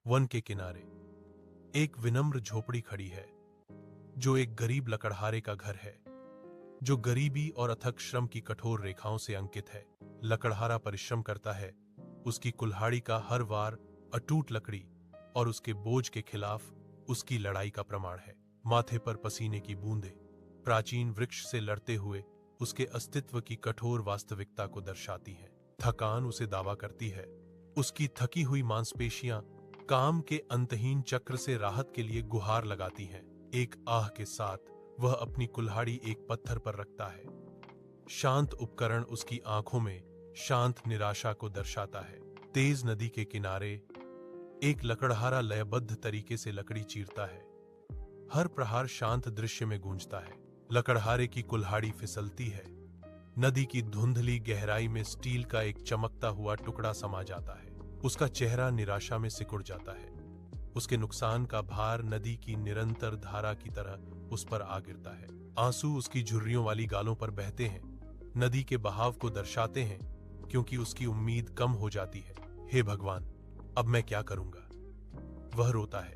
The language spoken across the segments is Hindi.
वन के किनारे एक विनम्र झोपड़ी खड़ी है, जो एक गरीब लकड़हारे का घर है, जो गरीबी और अथक श्रम की कठोर रेखाओं से अंकित है। लकड़हारा परिश्रम करता है, उसकी कुल्हाड़ी का हर वार अटूट लकड़ी और उसके बोझ के खिलाफ उसकी लड़ाई का प्रमाण है। माथे पर पसीने की बूंदें प्राचीन वृक्ष से लड़ते हुए उसके अस्तित्व की कठोर वास्तविकता को दर्शाती हैं। थकान उसे दावा करती है, उसकी थकी हुई मांसपेशियां काम के अंतहीन चक्र से राहत के लिए गुहार लगाती हैं। एक आह के साथ वह अपनी कुल्हाड़ी एक पत्थर पर रखता है। शांत उपकरण उसकी आंखों में शांत निराशा को दर्शाता है। तेज नदी के किनारे एक लकड़हारा लयबद्ध तरीके से लकड़ी चीरता है। हर प्रहार शांत दृश्य में गूंजता है। लकड़हारे की कुल्हाड़ी फिसलती है। नदी की धुंधली गहराई में स्टील का एक चमकता हुआ टुकड़ा समा जाता है। उसका चेहरा निराशा में सिकुड़ जाता है। उसके नुकसान का भार नदी की निरंतर धारा की तरह उस पर आ गिरता है। आंसू उसकी झुर्रियों वाली गालों पर बहते हैं, नदी के बहाव को दर्शाते हैं, क्योंकि उसकी उम्मीद कम हो जाती है। हे भगवान, अब मैं क्या करूंगा? वह रोता है।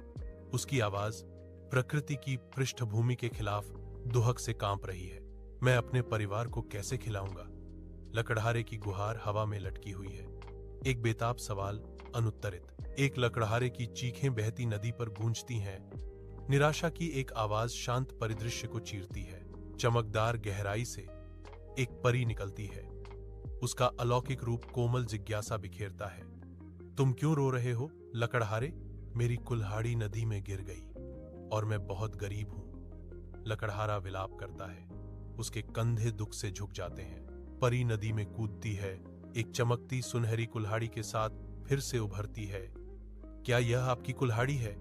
उसकी आवाज प्रकृति की पृष्ठभूमि के खिलाफ दुहक से कांप रही है। मैं अपने परिवार को कैसे खिलाऊंगा? लकड़हारे की गुहार हवा में लटकी हुई है। एक बेताब सवाल अनुत्तरित। एक लकड़हारे की चीखें बहती नदी पर गूंजती हैं। निराशा की एक आवाज शांत परिदृश्य को चीरती है। चमकदार गहराई से एक परी निकलती है। उसका अलौकिक रूप कोमल जिज्ञासा बिखेरता है। तुम क्यों रो रहे हो लकड़हारे? मेरी कुल्हाड़ी नदी में गिर गई और मैं बहुत गरीब हूं। लकड़हारा विलाप करता है। उसके कंधे दुख से झुक जाते हैं। परी नदी में कूदती है, एक चमकती सुनहरी कुल्हाड़ी के साथ फिर से उभरती है। क्या यह आपकी कुल्हाड़ी है?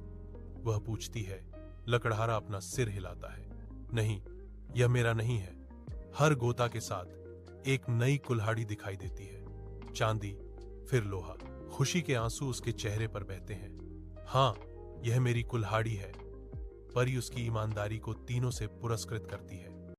वह पूछती है। लकड़हारा अपना सिर हिलाता है। नहीं, यह मेरा नहीं है। हर गोता के साथ एक नई कुल्हाड़ी दिखाई देती है। चांदी, फिर लोहा। खुशी के आंसू उसके चेहरे पर बहते हैं। हाँ, यह मेरी कुल्हाड़ी है। परी उसकी ईमानदारी को तीनों से पुरस्कृत करती है।